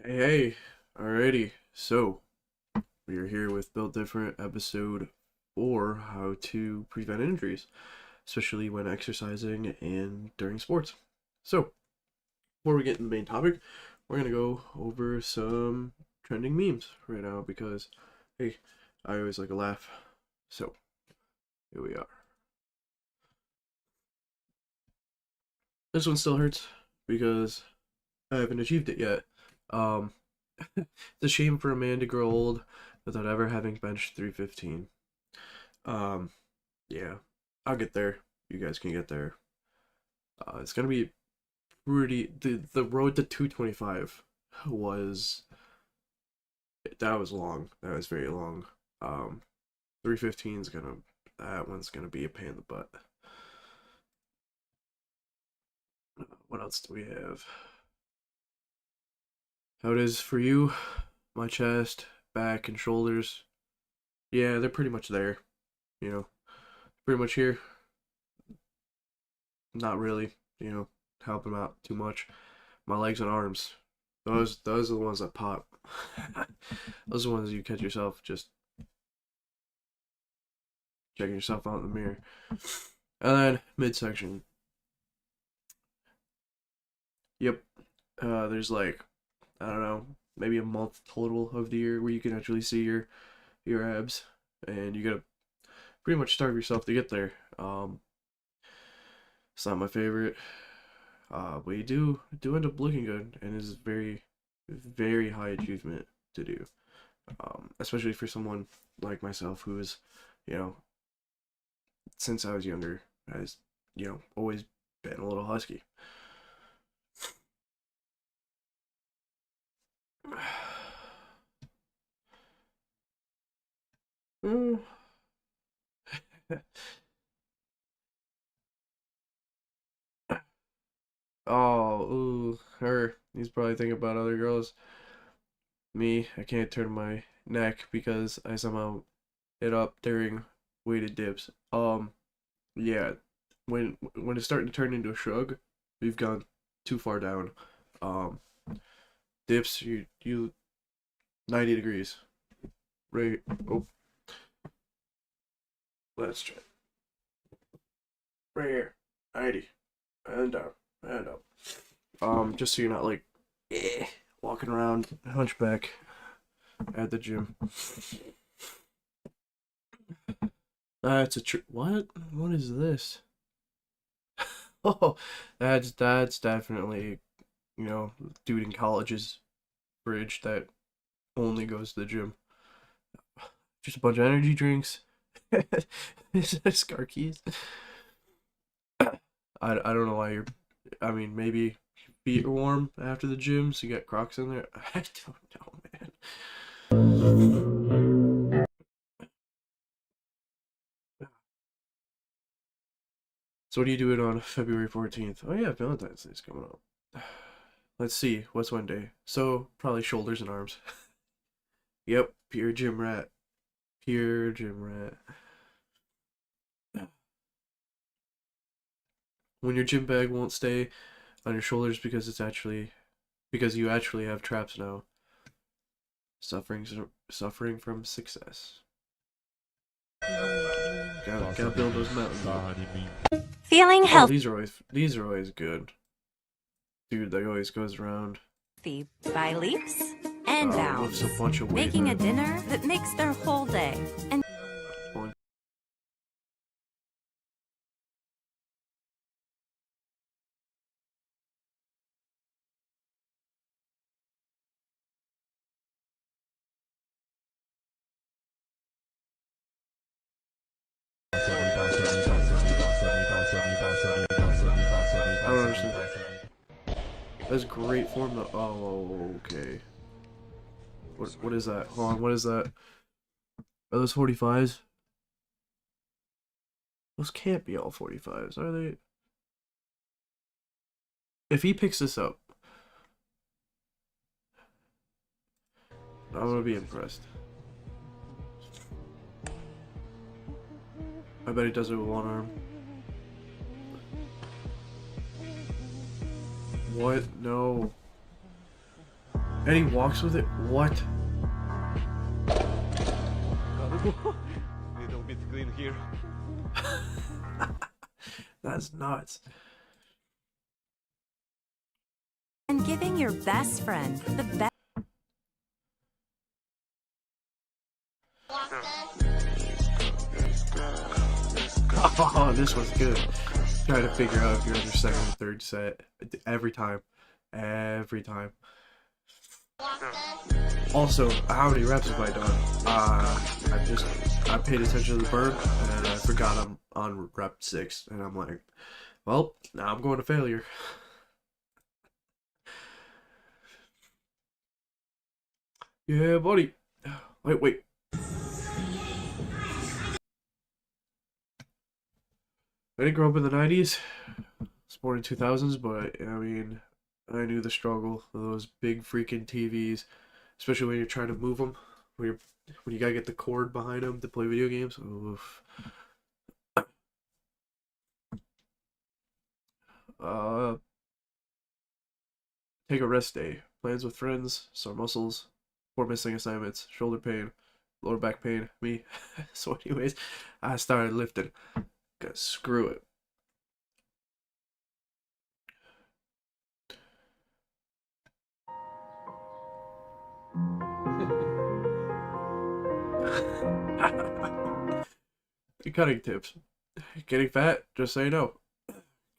Hey, alrighty. So, we are here with Built Different episode 4, how to prevent injuries, especially when exercising and during sports. So, before we get into the main topic, we're going to go over some trending memes right now because, hey, I always like a laugh. So, here we are. This one still hurts because I haven't achieved it yet. Um, it's a shame for a man to grow old without ever having benched 315. Um, yeah, I'll get there. You guys can get there. It's gonna be pretty. The road to 225 was that was long. That was very long. 315 is gonna that one's gonna be a pain in the butt. What else do we have? How it is for you? My chest, back, and shoulders. Yeah, they're pretty much there. You know, pretty much here. Not really. Help them out too much. My legs and arms. Those are the ones that pop. Those are the ones you catch yourself just checking yourself out in the mirror. And then midsection. Yep. There's like I don't know, maybe a month total of the year where you can actually see your abs, and you gotta pretty much starve yourself to get there. It's not my favorite. But you do end up looking good, and is very high achievement to do. Especially for someone like myself who's, you know, since I was younger, has, always been a little husky. Mm. Oh, ooh, her. He's probably thinking about other girls. Me, I can't turn my neck because I somehow hit up during weighted dips. Yeah, when it's starting to turn into a shrug, we've gone too far down. Um, Dips, you 90 degrees. Right. Oh, let's try. Right here. 90. And down. And up. Just so you're not like walking around hunchback at the gym. That's a what? What is this? Oh, that's definitely, dude in college's fridge that only goes to the gym. Just a bunch of energy drinks. Scar keys. I don't know why you're. I mean, maybe your feet are warm after the gym, so you got Crocs in there. I don't know, man. So what are you doing on February 14th? Oh yeah, Valentine's Day's coming up. Let's see, what's one day? So probably shoulders and arms. Yep, pure gym rat. Pure gym rat. When your gym bag won't stay on your shoulders because you actually have traps now. Suffering from success. Gotta build those mountains. Feeling Oh, healthy these are always good. Dude, that always goes around. by leaps and Lifts bounds, a bunch of weight. making a dinner that makes their whole day. And I don't understand. That's great form though. Oh, okay. What is that? Hold on, what is that? Are those 45s? Those can't be all 45s, are they? If he picks this up, I'm gonna be impressed. I bet he does it with one arm. What? No. And he walks with it? What? Gotta go. Little bit clean here. That's nuts. And giving your best friend the best. Oh, this was good. Trying to figure out if you're in your second or third set. Every time. Every time. Also, how many reps have I done? I paid attention to the burn, and I forgot I'm on rep 6, and I'm like, well, now I'm going to failure. Yeah, buddy. Wait. I didn't grow up in the 90s. I was born in 2000s, but I mean, I knew the struggle of those big freaking TVs, especially when you're trying to move them, when you gotta get the cord behind them to play video games. Oof. Uh, take a rest day. Plans with friends, sore muscles, 4 missing assignments, shoulder pain, lower back pain, me. So anyways, I started lifting. Cause screw it. Cutting tips. Getting fat, just say no.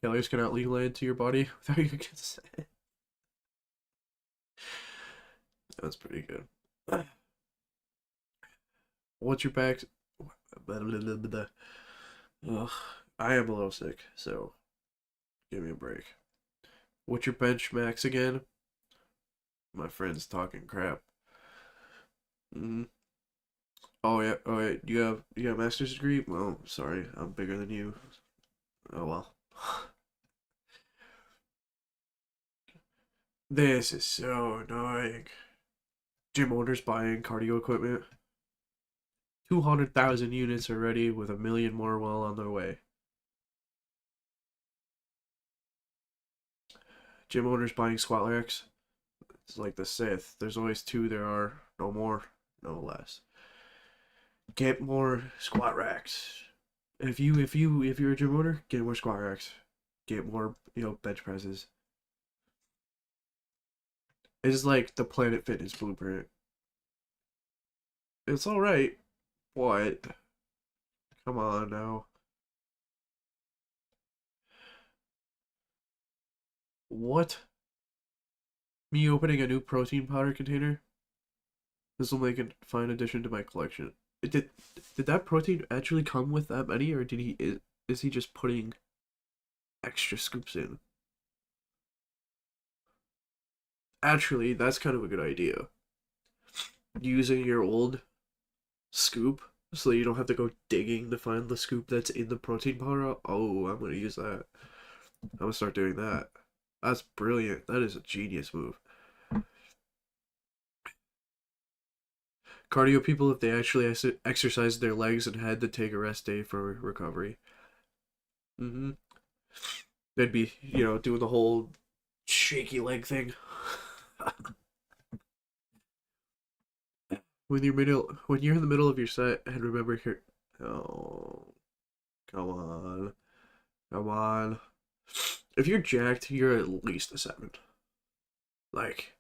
Calories cannot legally into your body without your consent. That's pretty good. What's your back? Ugh, I am a little sick, so give me a break. What's your bench max again? My friend's talking crap. Oh yeah. Oh yeah. You have a master's degree? Well, sorry, I'm bigger than you. Oh well. This is so annoying. Gym owners buying cardio equipment. 200,000 units already, with 1 million more well on their way. Gym owners buying squat racks. It's like the Sith. There's always 2, there are no more, no less. Get more squat racks. If you're a gym owner, get more squat racks. Get more, bench presses. It's like the Planet Fitness blueprint. It's alright. What? Come on now. What? Me opening a new protein powder container? This will make a fine addition to my collection. Did that protein actually come with that many, or is he just putting extra scoops in? Actually, that's kind of a good idea. Using your old scoop so you don't have to go digging to find the scoop that's in the protein powder. Oh, I'm gonna use that. I'm gonna start doing that. That's brilliant. That is a genius move. Cardio people, if they actually exercised their legs and had to take a rest day for recovery. They'd be, doing the whole shaky leg thing. When you're in the middle of your set, and remember here. Oh, come on. If you're jacked, you're at least a 7. Like,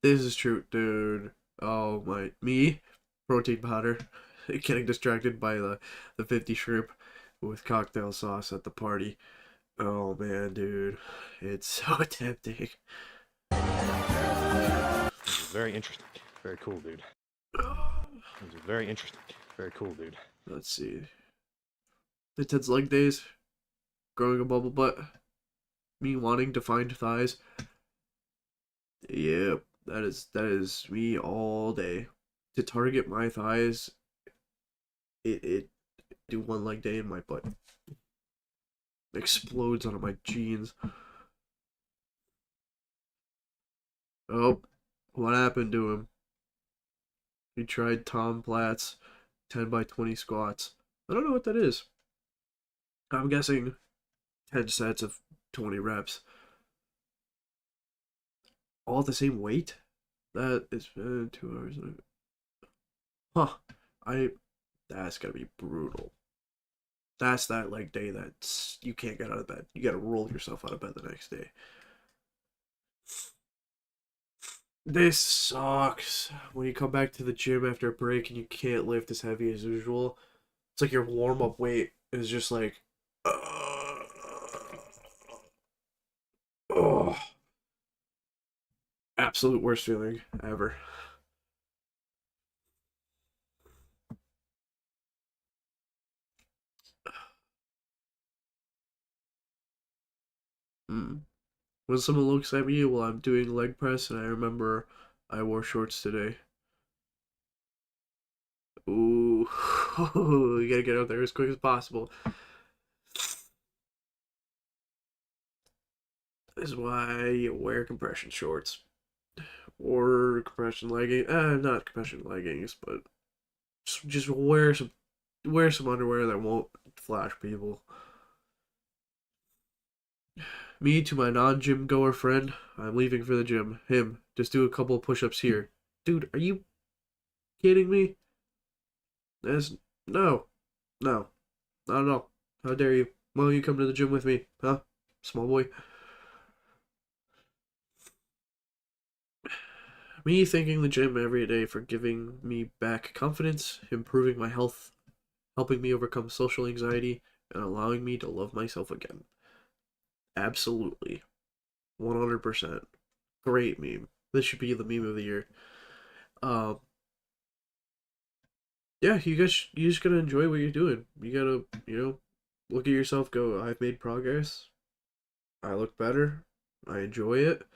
this is true, dude. Oh me, protein powder, getting distracted by the 50 shrimp with cocktail sauce at the party. Oh man, dude, it's so tempting. This is very interesting. Very cool, dude. This is very interesting. Very cool, dude. Let's see. The Ted's leg days, growing a bubble butt, me wanting to find thighs. Yep, that is me all day. To target my thighs, it do one leg day and my butt explodes onto my jeans. Oh, What happened to him? He tried Tom Platz 10 by 20 squats. I don't know what that is. I'm guessing 10 sets of 20 reps. All at the same weight? That is 2 hours. Huh. That's gotta be brutal. That's that like day that you can't get out of bed. You gotta roll yourself out of bed the next day. This sucks. When you come back to the gym after a break and you can't lift as heavy as usual, it's like your warm up weight is just like, oh, absolute worst feeling ever. Mm. When someone looks at me while I'm doing leg press and I remember I wore shorts today. Ooh, you gotta get out there as quick as possible. This is why you wear compression shorts. Or compression leggings. Not compression leggings, but just wear some underwear that won't flash people. Me to my non-gym goer friend, I'm leaving for the gym. Him, just do a couple of push-ups here. Dude, are you kidding me? That's no, no, not at all. How dare you? Why don't you come to the gym with me, huh, small boy? Me thanking the gym every day for giving me back confidence, improving my health, helping me overcome social anxiety, and allowing me to love myself again. Absolutely. 100%. Great meme. This should be the meme of the year. Um, yeah, you just gotta enjoy what you're doing. You gotta, look at yourself, go, I've made progress. I look better. I enjoy it.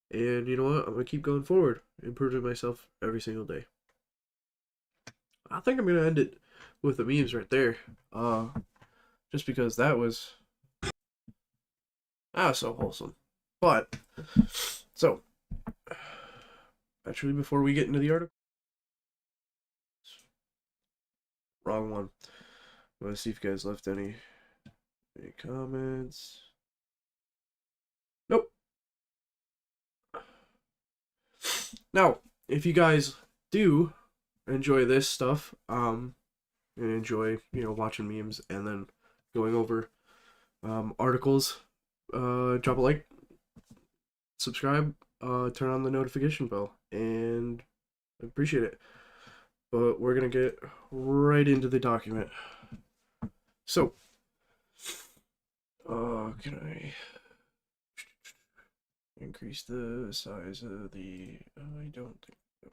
And you know what? I'm gonna keep going forward, improving myself every single day. I think I'm gonna end it with the memes right there. Just because that was so wholesome. But so actually, before we get into the article, wrong one. I'm gonna see if you guys left any comments. Nope. Now, if you guys do enjoy this stuff, and enjoy, watching memes and then going over articles, drop a like, subscribe, turn on the notification bell, and I appreciate it. But we're gonna get right into the document. So, can I increase the size of the? I don't think so.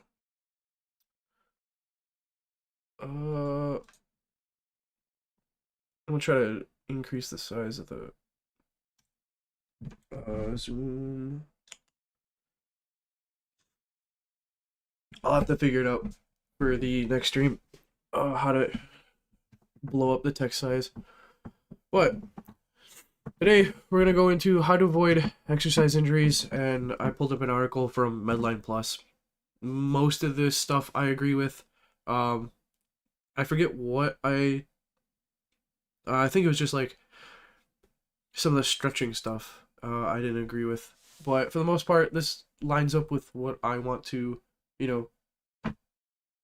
I'm gonna try to increase the size of the Zoom. I'll have to figure it out for the next stream. How to blow up the text size. But today we're gonna go into how to avoid exercise injuries, and I pulled up an article from Medline Plus. Most of this stuff I agree with. I forget what I think it was just like some of the stretching stuff I didn't agree with, but for the most part this lines up with what I want to,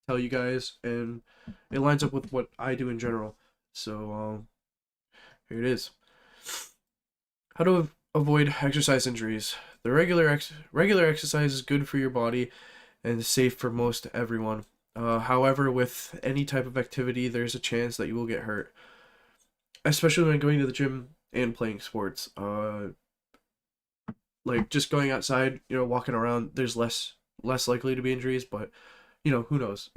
tell you guys, and it lines up with what I do in general. So here it is. How to avoid exercise injuries. The regular exercise is good for your body and safe for most everyone. However, with any type of activity, there's a chance that you will get hurt, especially when going to the gym and playing sports. Like just going outside, walking around, there's less likely to be injuries, but who knows?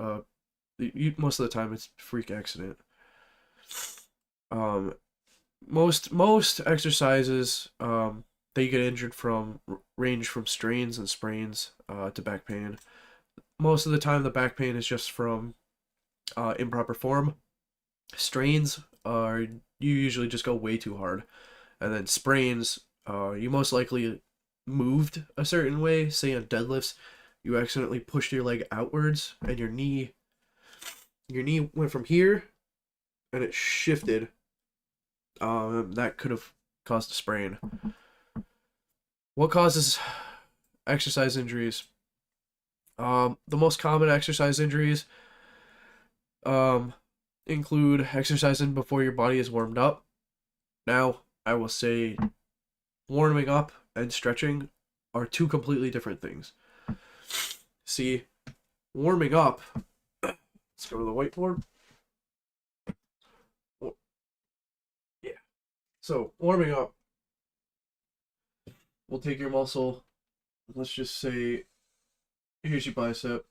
Most of the time it's freak accident. Most exercises that you get injured from range from strains and sprains to back pain. Most of the time the back pain is just from improper form. Strains are you usually just go way too hard, and then sprains you most likely moved a certain way, say on deadlifts, you accidentally pushed your leg outwards and your knee went from here and it shifted. That could have caused a sprain. What causes exercise injuries? The most common exercise injuries include exercising before your body is warmed up. Now, I will say warming up and stretching are two completely different things. See, warming up, let's go to the whiteboard. Yeah. So, warming up, we'll take your muscle, let's just say, here's your bicep,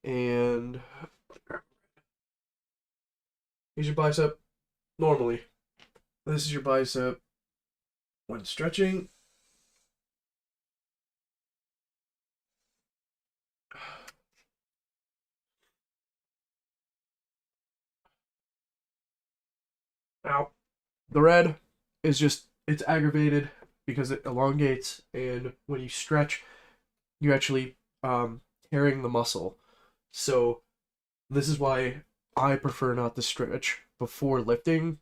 and here's your bicep normally. This is your bicep when stretching. Now, the red is just, it's aggravated because it elongates, and when you stretch, you're actually tearing the muscle. So, this is why I prefer not to stretch before lifting,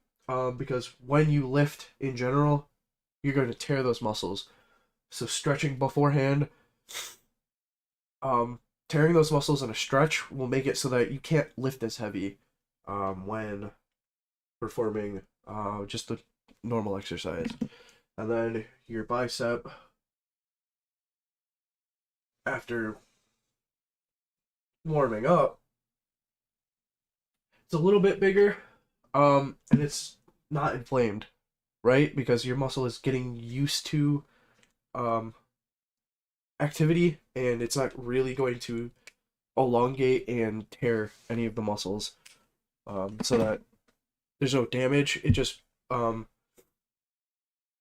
because when you lift in general, you're going to tear those muscles. So, stretching beforehand, tearing those muscles in a stretch will make it so that you can't lift as heavy when performing just a normal exercise. And then your bicep, after warming up, it's a little bit bigger, and it's not inflamed, right? Because your muscle is getting used to activity, and it's not really going to elongate and tear any of the muscles, so that there's no damage. It just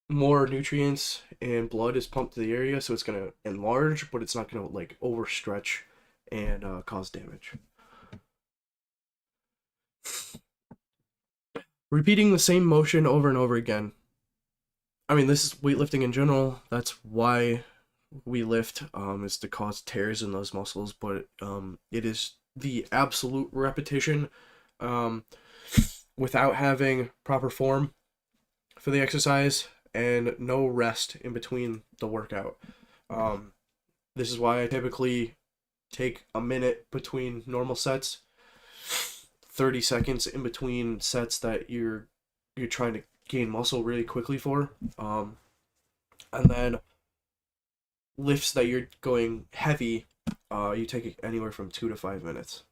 more nutrients and blood is pumped to the area, so it's gonna enlarge, but it's not gonna like overstretch and cause damage. Repeating the same motion over and over again. I mean, this is weightlifting in general. That's why we lift, is to cause tears in those muscles, but it is the absolute repetition without having proper form for the exercise and no rest in between the workout. This is why I typically take a minute between normal sets, 30 seconds in between sets that you're trying to gain muscle really quickly for, and then lifts that you're going heavy, you take anywhere from 2 to 5 minutes.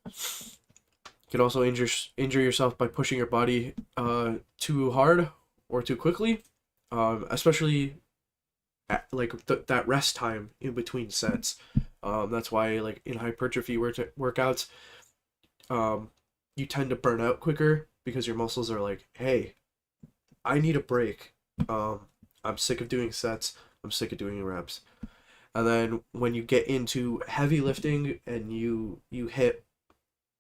You can also injure yourself by pushing your body too hard or too quickly, especially at, like that rest time in between sets. That's why, like in hypertrophy workouts, you tend to burn out quicker because your muscles are like, hey, I need a break. I'm sick of doing sets. I'm sick of doing reps. And then when you get into heavy lifting and you hit,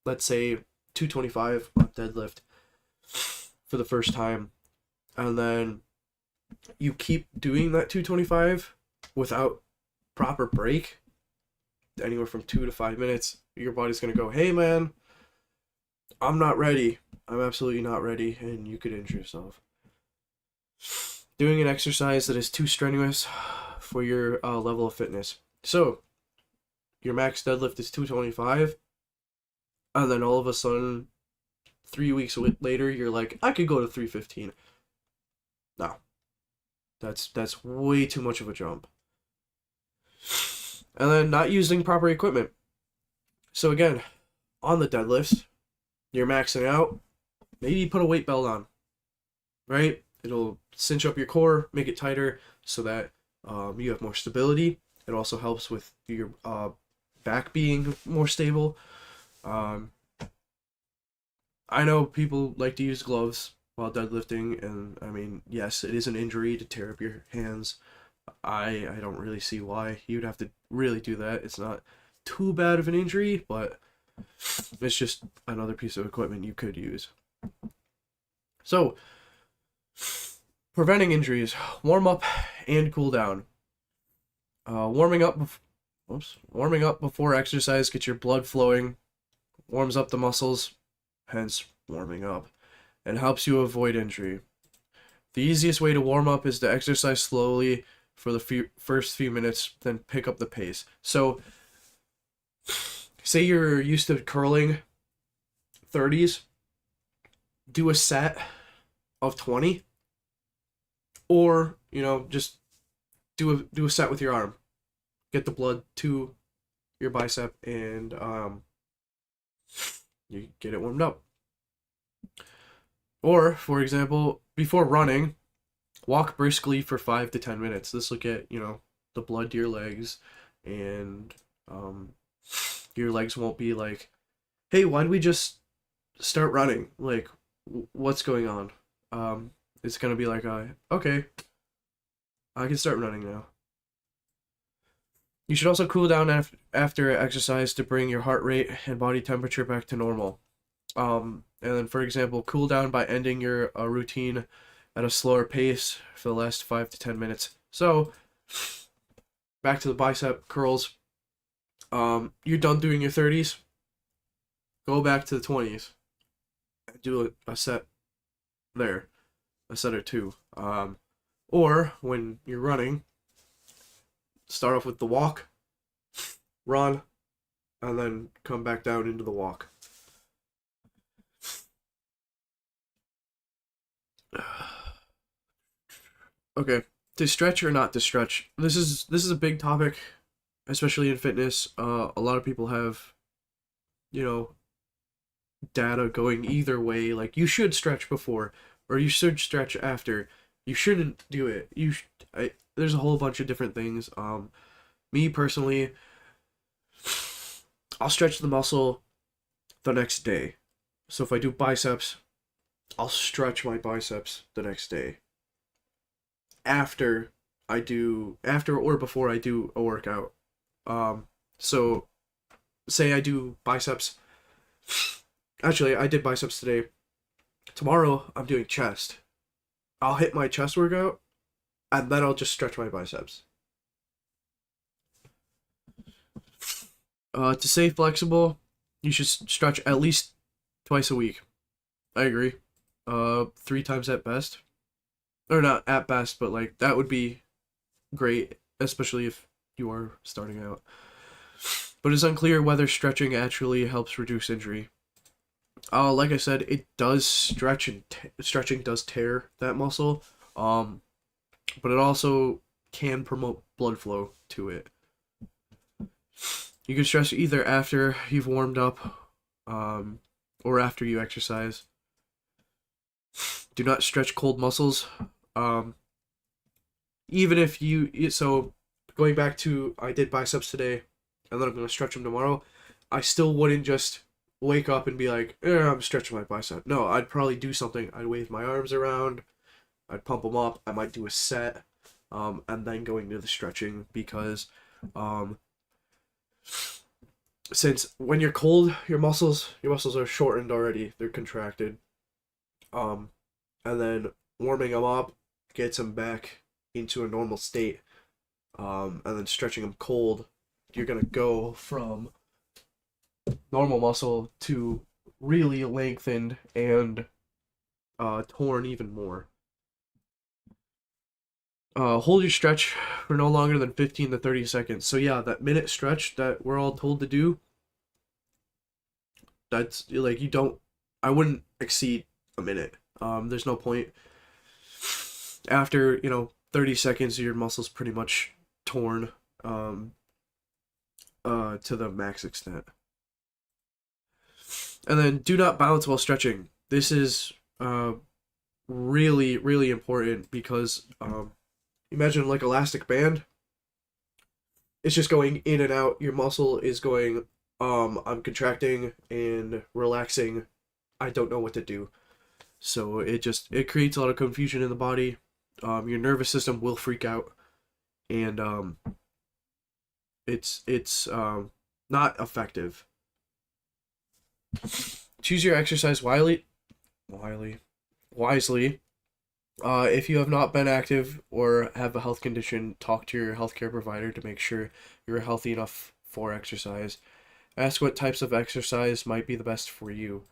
let's say, 225 on deadlift for the first time, and then you keep doing that 225 without proper break, anywhere from 2 to 5 minutes, your body's going to go, hey man, I'm not ready. I'm absolutely not ready, and you could injure yourself. Doing an exercise that is too strenuous for your level of fitness. So, your max deadlift is 225, and then all of a sudden, 3 weeks later, you're like, I could go to 315. No. That's way too much of a jump. And then not using proper equipment. So again, on the deadlifts, you're maxing out, maybe put a weight belt on, right? It'll cinch up your core, make it tighter so that you have more stability. It also helps with your back being more stable. I know people like to use gloves while deadlifting, and I mean, yes, it is an injury to tear up your hands. I don't really see why you'd have to really do that. It's not too bad of an injury, but it's just another piece of equipment you could use. So, preventing injuries, warm up and cool down. Warming up, warming up before exercise gets your blood flowing, warms up the muscles, hence warming up, and helps you avoid injury. The easiest way to warm up is to exercise slowly for the first few minutes, then pick up the pace. So, say you're used to curling 30s, do a set of 20, or just do a set with your arm. Get the blood to your bicep, and you get it warmed up. Or, for example, before running, walk briskly for 5 to 10 minutes. This will get the blood to your legs, and your legs won't be like, hey, why do we just start running? Like, what's going on? It's gonna be like, okay, I can start running now. You should also cool down after exercise to bring your heart rate and body temperature back to normal. And then, for example, cool down by ending your routine at a slower pace for the last 5 to 10 minutes. So, back to the bicep curls. You're done doing your 30s. Go back to the 20s. Do a set there. A set or two. Or, when you're running, start off with the walk, run, and then come back down into the walk. Okay, to stretch or not to stretch. This is a big topic, especially in fitness. A lot of people have, data going either way. Like, you should stretch before, or you should stretch after. You shouldn't do it. There's a whole bunch of different things. Me personally, I'll stretch the muscle the next day. So if I do biceps, I'll stretch my biceps the next day. After or before I do a workout. So say I do biceps. Actually, I did biceps today. Tomorrow I'm doing chest. I'll hit my chest workout, and then I'll just stretch my biceps. To stay flexible, you should stretch at least twice a week. I agree. 3 times at best. Or not at best, but like that would be great, especially if you are starting out. But it's unclear whether stretching actually helps reduce injury. Like I said, it does stretch, and stretching does tear that muscle. But it also can promote blood flow to it. You can stretch either after you've warmed up, or after you exercise. Do not stretch cold muscles. Even if so going back to, I did biceps today, and then I'm going to stretch them tomorrow, I still wouldn't just wake up and be like, I'm stretching my bicep. No, I'd probably do something. I'd wave my arms around, I'd pump them up, I might do a set, and then going to the stretching, because since when you're cold, your muscles are shortened already, they're contracted, and then warming them up gets them back into a normal state, and then stretching them cold, you're gonna go from normal muscle to really lengthened and torn even more. Hold your stretch for no longer than 15 to 30 seconds. So yeah, that minute stretch that we're all told to do, that's like, I wouldn't exceed a minute. There's no point. After 30 seconds, your muscles pretty much torn to the max extent. And then do not bounce while stretching. This is really, really important, because imagine like elastic band. It's just going in and out. Your muscle is going, I'm contracting and relaxing. I don't know what to do. So it creates a lot of confusion in the body. Your nervous system will freak out, and it's not effective. Choose your exercise wisely, If you have not been active or have a health condition, talk to your healthcare provider to make sure you're healthy enough for exercise. Ask what types of exercise might be the best for you.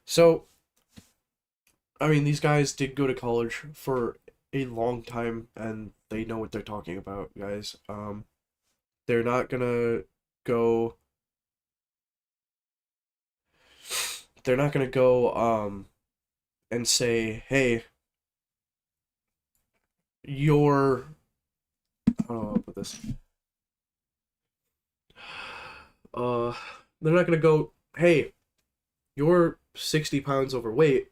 So, I mean, these guys did go to college for a long time and they know what they're talking about, guys. They're not gonna go they're not gonna go and say, "Hey, you're I don't know how to put this. Uh, they're not gonna go, "Hey, you're 60 pounds overweight.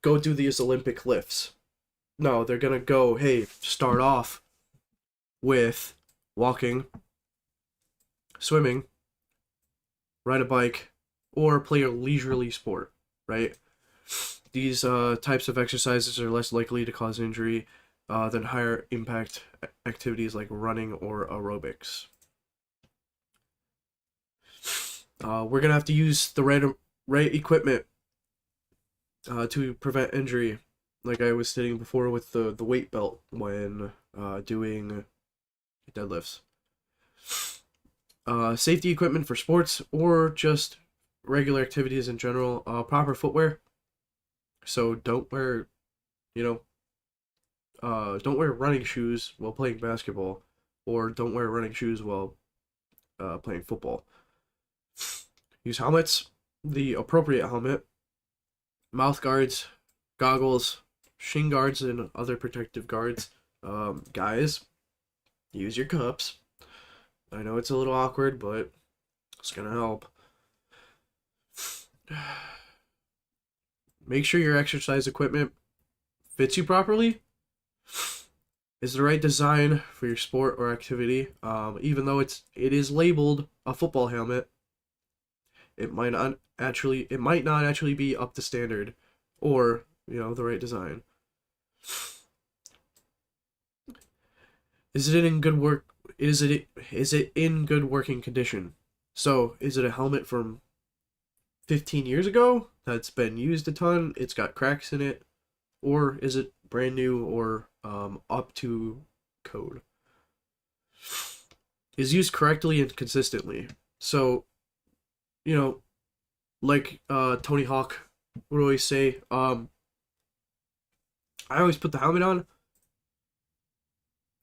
Go do these Olympic lifts." No, they're gonna go, "Hey, start off with walking, swimming, ride a bike, or play a leisurely sport," right? These types of exercises are less likely to cause injury than higher impact activities like running or aerobics. We're gonna have to use the right equipment to prevent injury, like I was stating before with the weight belt when doing deadlifts. Safety equipment for sports or just regular activities in general. Proper footwear. So you know, don't wear running shoes while playing basketball, or don't wear running shoes while playing football. Use helmets, the appropriate helmet, mouth guards, goggles, shin guards, and other protective guards. Guys, use your cups. I know it's a little awkward, but it's gonna help. Make sure your exercise equipment fits you properly, is the right design for your sport or activity. Even though it is labeled a football helmet, it might not actually be up to standard, or the right design. Is it in good work? Is it in good working condition? So is it a helmet from 15 years ago that's been used a ton? It's got cracks in it, or is it brand new or up to code? Is used correctly and consistently. So, like Tony Hawk would always say, I always put the helmet on,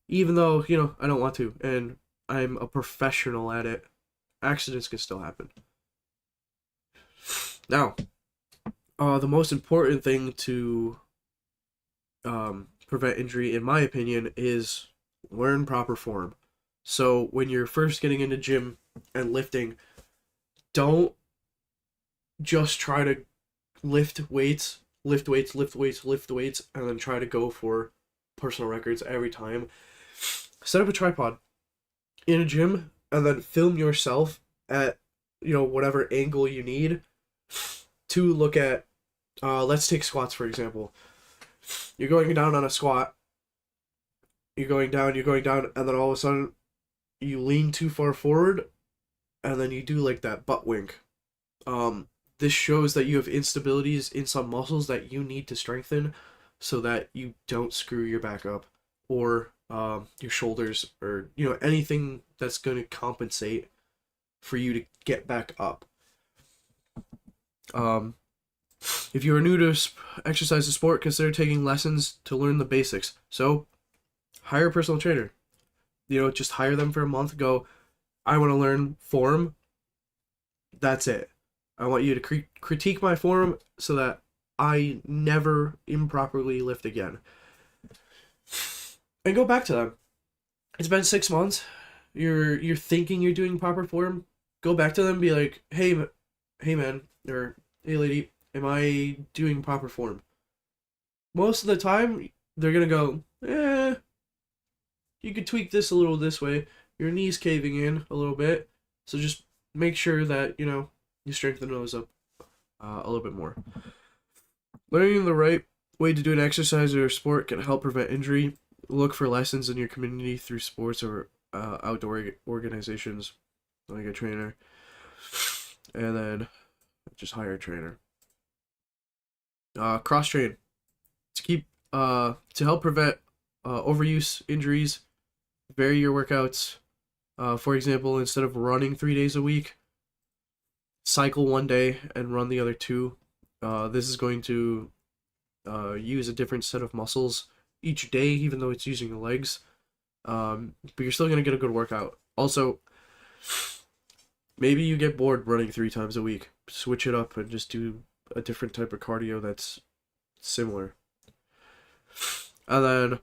even though I don't want to, and I'm a professional at it. Accidents can still happen. Now, the most important thing to prevent injury, in my opinion, is learn proper form. So when you're first getting into gym and lifting, don't just try to lift weights, lift weights, lift weights, lift weights, and then try to go for personal records every time. Set up a tripod in a gym and then film yourself at whatever angle you need to look at. Let's take squats for example. You're going down on a squat. You're going down, and then all of a sudden you lean too far forward, and then you do like that butt wink. This shows that you have instabilities in some muscles that you need to strengthen so that you don't screw your back up, or your shoulders, or anything that's going to compensate for you to get back up. If you are new to exercise or sport, consider taking lessons to learn the basics. So, hire a personal trainer. Just hire them for a month. Go, I want to learn form. That's it. I want you to critique my form so that I never improperly lift again. And go back to them. It's been 6 months. You're thinking you're doing proper form. Go back to them and be like, hey man, or hey lady, am I doing proper form? Most of the time, they're gonna go, you could tweak this a little this way. Your knee's caving in a little bit, so just make sure that you strengthen those up a little bit more. Learning the right way to do an exercise or sport can help prevent injury. Look for lessons in your community through sports or outdoor organizations, like a trainer, and then just hire a trainer. Cross train to keep to help prevent overuse injuries, vary your workouts. For example, instead of running 3 days a week, cycle 1 day and run the other two. This is going to use a different set of muscles each day, even though it's using your legs. But you're still gonna get a good workout. Also, maybe you get bored running 3 times a week. Switch it up and just do a different type of cardio that's similar. And then,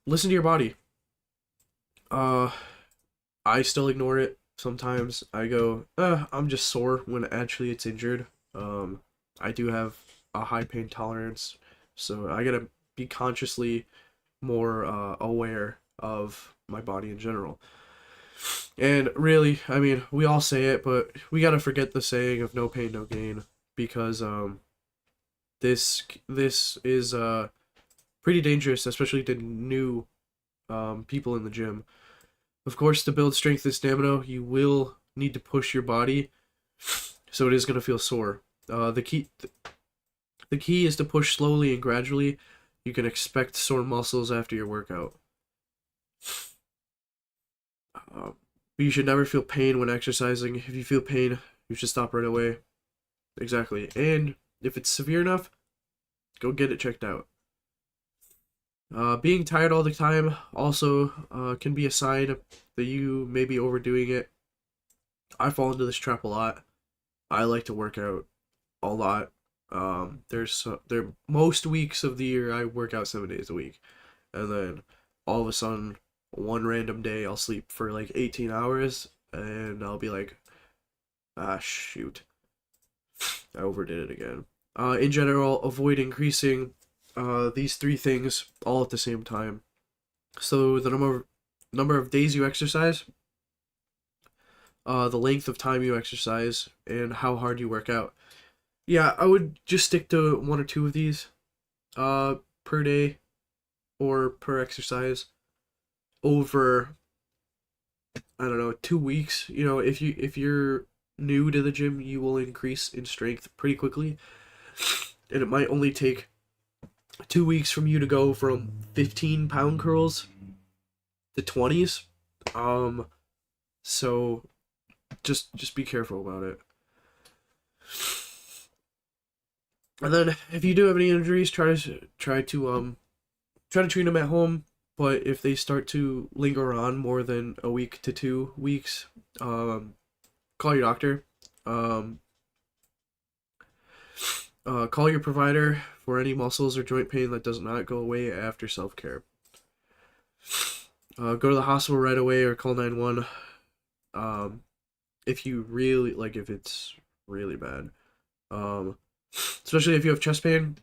listen to your body. I still ignore it sometimes. I go, I'm just sore when actually it's injured. I do have a high pain tolerance, so I gotta be consciously more aware of my body in general. And really, I mean, we all say it, but we gotta forget the saying of no pain, no gain, because this is pretty dangerous, especially to new people in the gym. Of course, to build strength and stamina, you will need to push your body, so it is gonna feel sore. The key is to push slowly and gradually. You can expect sore muscles after your workout. But you should never feel pain when exercising. If you feel pain, you should stop right away. Exactly. And if it's severe enough, go get it checked out. Being tired all the time also can be a sign that you may be overdoing it. I fall into this trap a lot. I like to work out a lot. There most weeks of the year I work out 7 days a week, and then all of a sudden one random day I'll sleep for like 18 hours and I'll be like, shoot, I overdid it again. In general, avoid increasing these three things all at the same time. So the number of days you exercise, the length of time you exercise, and how hard you work out. Yeah, I would just stick to one or two of these per day or per exercise over, I don't know, 2 weeks. You know, if you're new to the gym, you will increase in strength pretty quickly. And it might only take 2 weeks from you to go from 15-pound curls to 20s. So just be careful about it. And then if you do have any injuries, try to treat them at home. But if they start to linger on more than a week to 2 weeks, call your doctor. Call your provider for any muscles or joint pain that does not go away after self-care. Go to the hospital right away or call 911 if you really, like, if it's really bad. Especially if you have chest pain.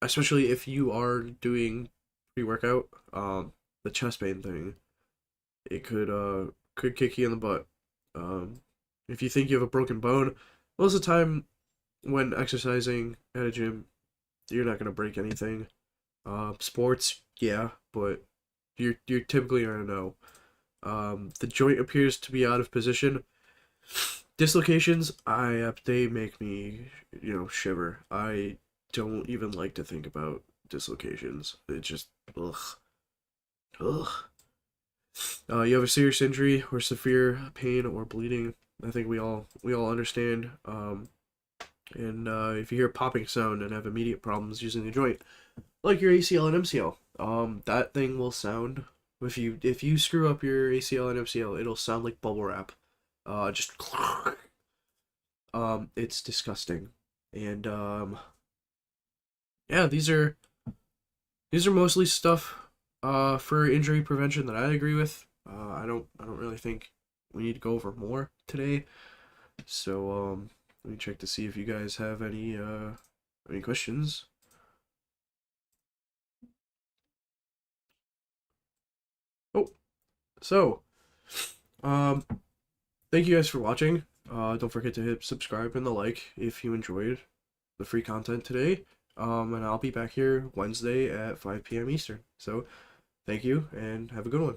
Especially if you are doing pre-workout, the chest pain thing, it could kick you in the butt. If you think you have a broken bone, most of the time when exercising at a gym, you're not gonna break anything. Sports, yeah, but you're typically gonna know. The joint appears to be out of position. Dislocations, they make me, shiver. I don't even like to think about dislocations. It just, ugh. You have a serious injury or severe pain or bleeding. I think we all understand. And if you hear a popping sound and have immediate problems using the joint, like your ACL and MCL, that thing will sound. If you screw up your ACL and MCL, it'll sound like bubble wrap. Just it's disgusting. And yeah, these are mostly stuff for injury prevention that I agree with. I don't really think we need to go over more today. So let me check to see if you guys have any questions. Oh, so thank you guys for watching. Don't forget to hit subscribe and the like if you enjoyed the free content today. And I'll be back here Wednesday at 5 p.m. Eastern. So thank you and have a good one.